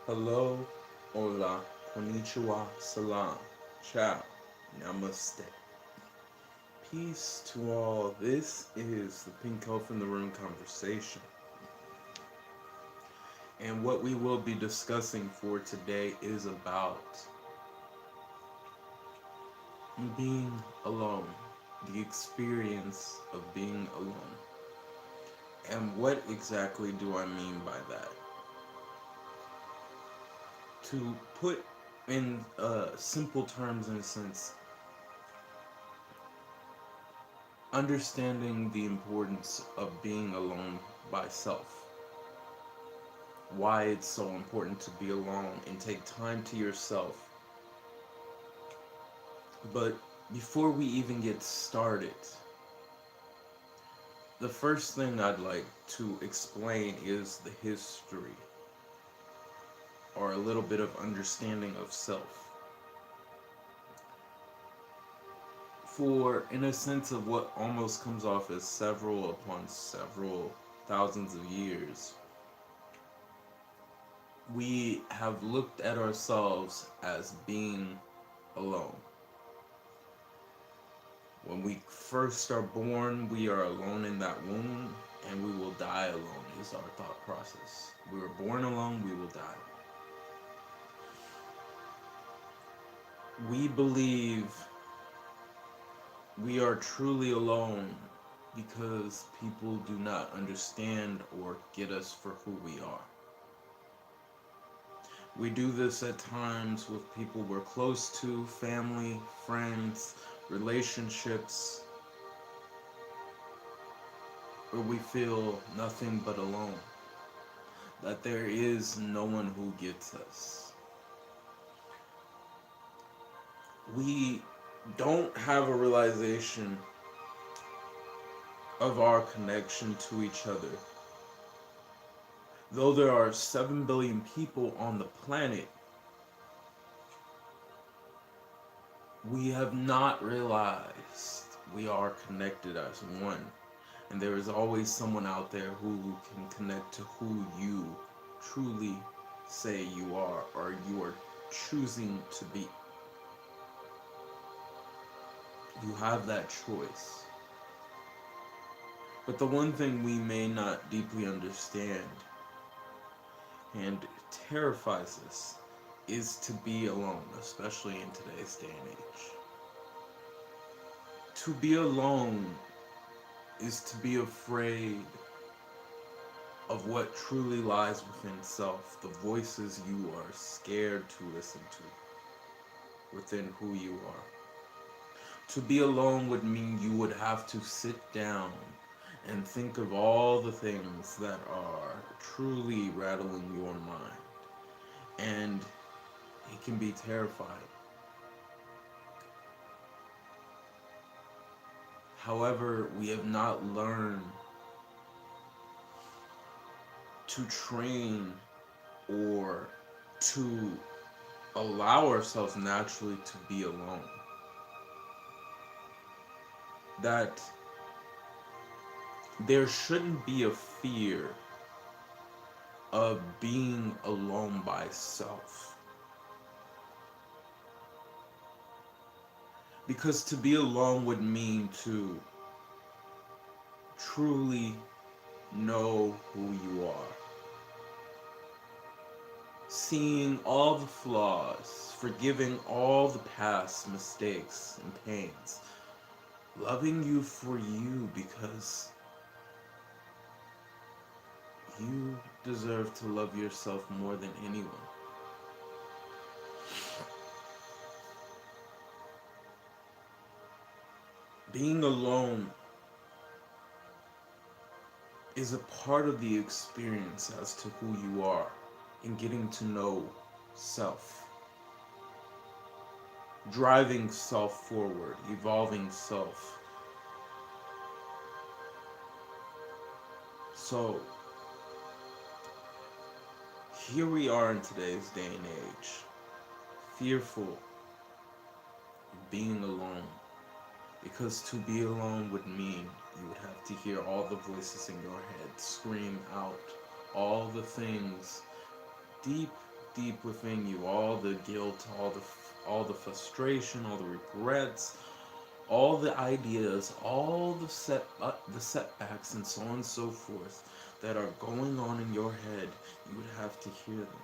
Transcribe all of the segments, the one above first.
Hello, Hola, Konnichiwa, Salaam, Ciao Namaste. Peace to all. This is the Pink Elf in the Room conversation. And what we will be discussing for today is about being alone, the experience of being alone. And what exactly do I mean by that? To put in simple terms, in a sense, understanding the importance of being alone by self. Why it's so important to be alone and take time to yourself. But before we even get started, the first thing I'd like to explain is the history or a little bit of understanding of self. For, in a sense of what almost comes off as several upon several thousands of years, we have looked at ourselves as being alone. When we first are born, we are alone in that womb, and we will die alone, is our thought process. We were born alone, we will die. We believe we are truly alone because people do not understand or get us for who we are. We do this at times with people we're close to, family, friends, relationships, where we feel nothing but alone, that there is no one who gets us. We don't have a realization of our connection to each other. Though there are 7 billion people on the planet, we have not realized we are connected as one. And there is always someone out there who can connect to who you truly say you are, or you are choosing to be. You have that choice. But the one thing we may not deeply understand and terrifies us is to be alone, especially in today's day and age. To be alone is to be afraid of what truly lies within self, the voices you are scared to listen to within who you are. To be alone would mean you would have to sit down and think of all the things that are truly rattling your mind. And it can be terrifying. However, we have not learned to train or to allow ourselves naturally to be alone. That there shouldn't be a fear of being alone by self. Because to be alone would mean to truly know who you are. Seeing all the flaws, forgiving all the past mistakes and pains, loving you for you because you deserve to love yourself more than anyone. Being alone is a part of the experience as to who you are and getting to know self. Driving self forward, evolving self. So, here we are in today's day and age, fearful of being alone. Because to be alone would mean you would have to hear all the voices in your head scream out all the things deep, deep within you, all the guilt, all the frustration, all the regrets, all the ideas, all the setbacks, and so on and so forth that are going on in your head, you would have to hear them.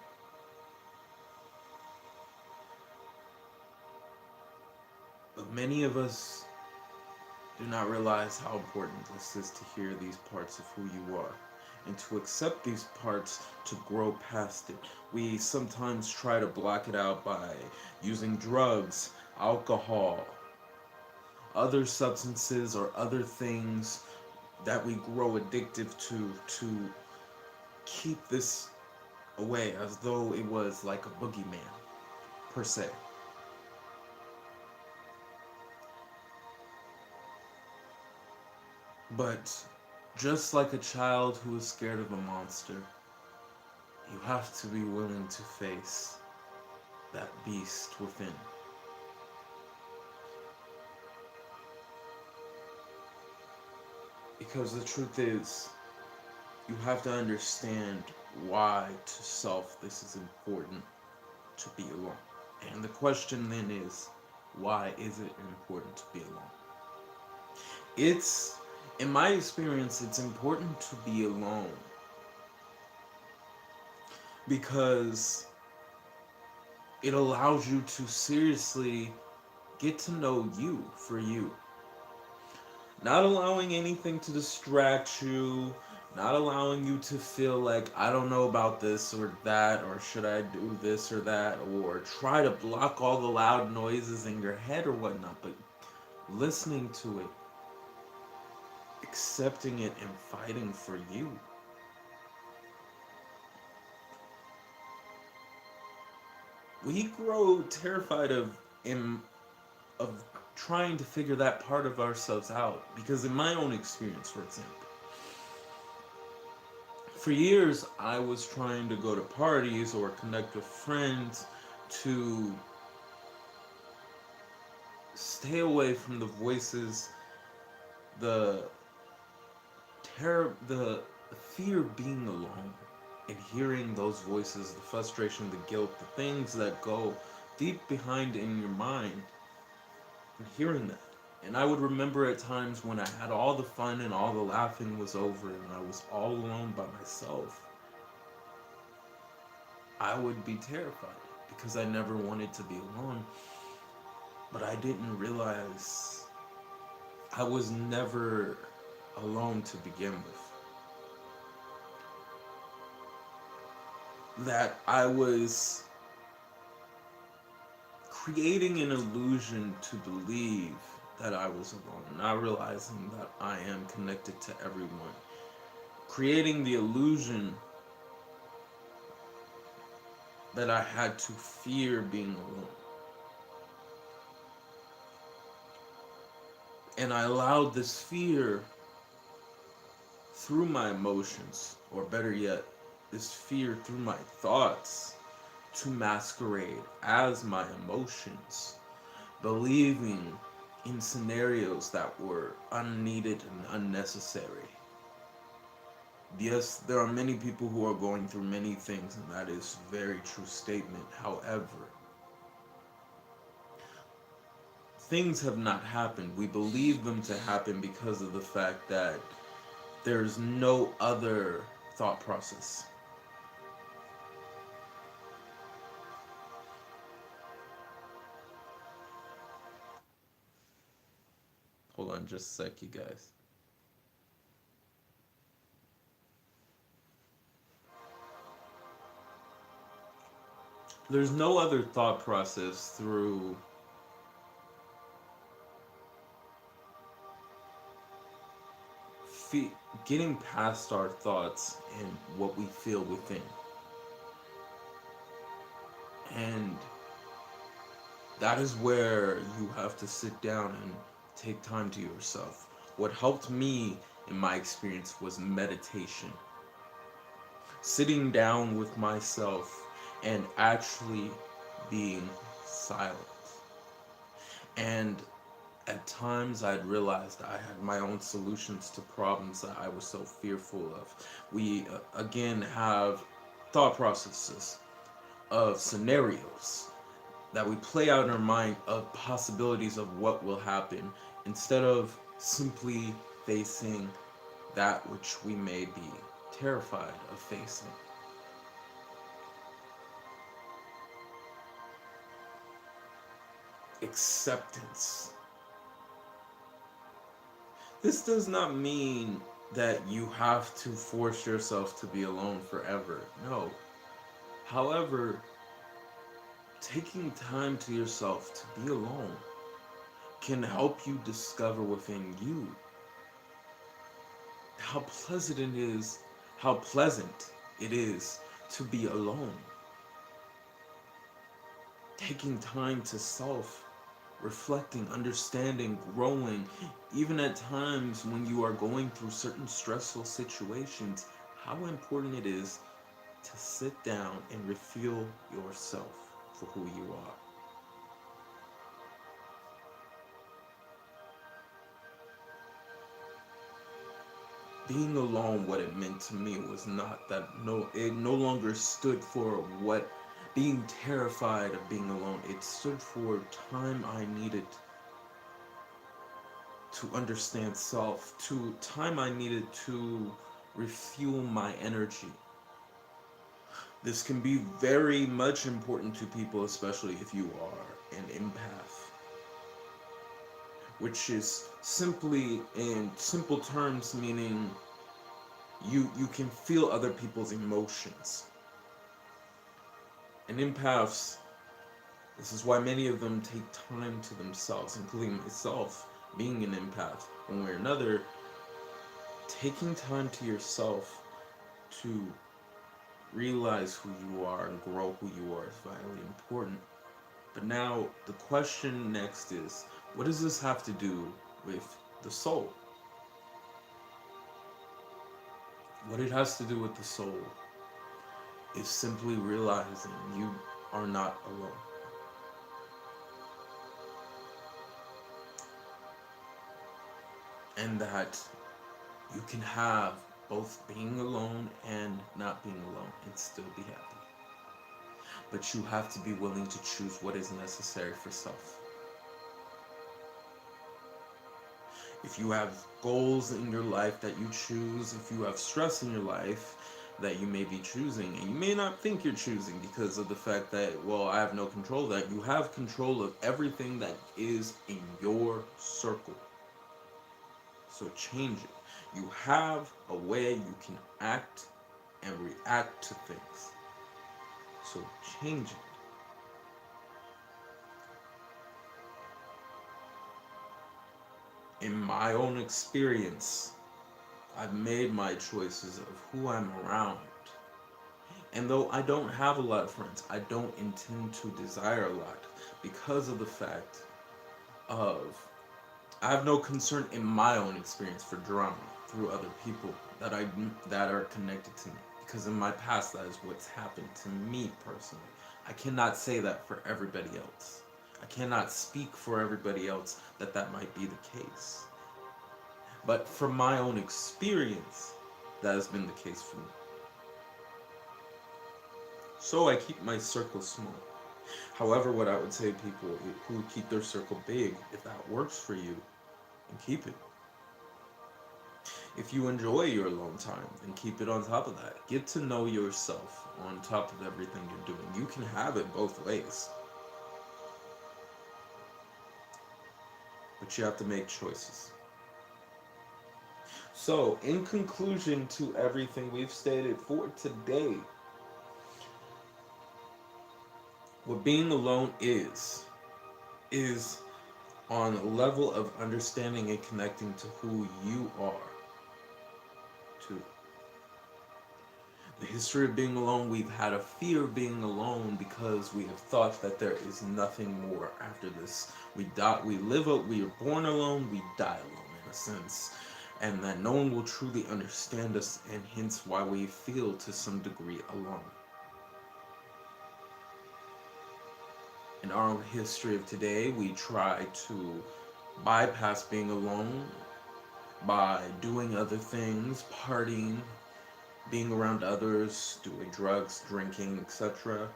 But many of us do not realize how important this is to hear these parts of who you are and to accept these parts to grow past it. We sometimes try to block it out by using drugs, alcohol, other substances, or other things that we grow addictive to keep this away as though it was like a boogeyman, per se. But just like a child who is scared of a monster, you have to be willing to face that beast within. Because the truth is, you have to understand why to self this is important to be alone. And the question then is, why is it important to be alone? It's, in my experience, it's important to be alone because it allows you to seriously get to know you for you. Not allowing anything to distract you, not allowing you to feel like, I don't know about this or that, or should I do this or that, or try to block all the loud noises in your head or whatnot, but listening to it, accepting it, and fighting for you. We grow terrified of trying to figure that part of ourselves out. Because in my own experience, for example, for years I was trying to go to parties or connect with friends to stay away from the voices, the terror, the fear of being alone, and hearing those voices, the frustration, the guilt, the things that go deep behind in your mind, and hearing that. And I would remember at times when I had all the fun and all the laughing was over and I was all alone by myself, I would be terrified because I never wanted to be alone. But I didn't realize I was never alone to begin with. That I was creating an illusion to believe that I was alone, not realizing that I am connected to everyone. Creating the illusion that I had to fear being alone. And I allowed this fear through my emotions, or better yet, this fear through my thoughts, to masquerade as my emotions, believing in scenarios that were unneeded and unnecessary. Yes, there are many people who are going through many things, and that is a very true statement. However, things have not happened. We believe them to happen because of the fact that there's no other thought process. Hold on just a sec, you guys. There's no other thought process through getting past our thoughts and what we feel within. And that is where you have to sit down and take time to yourself. What helped me in my experience was meditation. Sitting down with myself and actually being silent. And at times I'd realized I had my own solutions to problems that I was so fearful of. We again have thought processes. of scenarios that we play out in our mind of possibilities of what will happen instead of simply facing that which we may be terrified of facing. Acceptance. This does not mean that you have to force yourself to be alone forever. No. However, taking time to yourself to be alone can help you discover within you how pleasant it is, how pleasant it is to be alone. Taking time to self, reflecting, understanding, growing, even at times when you are going through certain stressful situations, how important it is to sit down and reveal yourself for who you are. Being alone, what it meant to me was not that, no, it no longer stood for what being terrified of being alone. It stood for time I needed to understand self, to time I needed to refuel my energy. This can be very much important to people, especially if you are an empath, which is simply, in simple terms, meaning you can feel other people's emotions. And empaths, this is why many of them take time to themselves, including myself, being an empath, one way or another. Taking time to yourself to realize who you are and grow who you are is vitally important. But now the question next is, what does this have to do with the soul? What it has to do with the soul is simply realizing you are not alone. And that you can have both being alone and not being alone and still be happy. But you have to be willing to choose what is necessary for self. If you have goals in your life that you choose, if you have stress in your life that you may be choosing, and you may not think you're choosing because of the fact that, well, I have no control of that. You have control of everything that is in your circle. So change it. You have a way you can act and react to things. So change it. In my own experience, I've made my choices of who I'm around. And though I don't have a lot of friends, I don't intend to desire a lot because of the fact of I have no concern in my own experience for drama through other people that are connected to me, because in my past that is what's happened to me personally. I cannot say that for everybody else. I cannot speak for everybody else that might be the case. But from my own experience, that has been the case for me. So I keep my circle small. However, what I would say to people who keep their circle big, if that works for you, then keep it. If you enjoy your alone time, then keep it on top of that. Get to know yourself on top of everything you're doing. You can have it both ways. But you have to make choices. So, in conclusion to everything we've stated for today, what being alone is on a level of understanding and connecting to who you are. To the history of being alone, we've had a fear of being alone because we have thought that there is nothing more after this. We are born alone, we die alone in a sense, and that no one will truly understand us, and hence why we feel to some degree alone. In our own history of today, we try to bypass being alone by doing other things, partying, being around others, doing drugs, drinking, etc.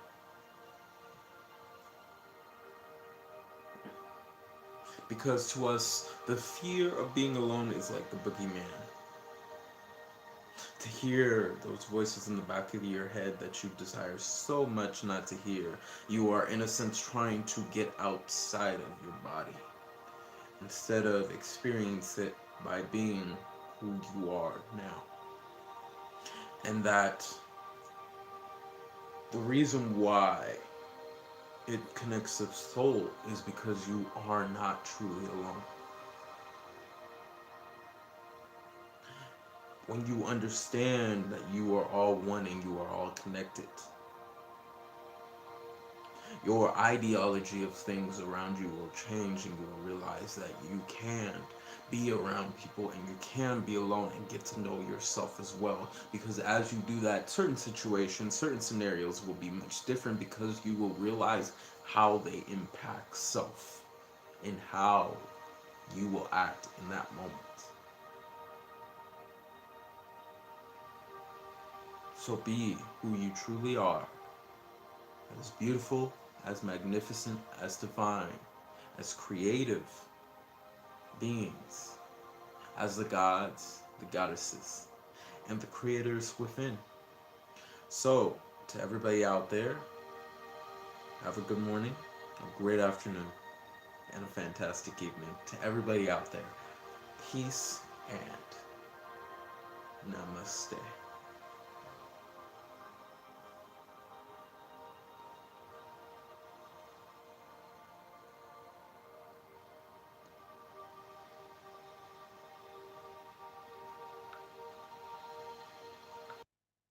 Because to us, the fear of being alone is like the boogeyman. To hear those voices in the back of your head that you desire so much not to hear, you are in a sense trying to get outside of your body instead of experience it by being who you are now. And that the reason why it connects the soul is because you are not truly alone. When you understand that you are all one and you are all connected, your ideology of things around you will change and you will realize that you can be around people and you can be alone and get to know yourself as well. Because as you do that, certain situations, certain scenarios will be much different because you will realize how they impact self and how you will act in that moment. So be who you truly are, as beautiful, as magnificent, as divine, as creative beings, as the gods, the goddesses, and the creators within. So, to everybody out there, have a good morning, a great afternoon, and a fantastic evening. To everybody out there, peace and namaste.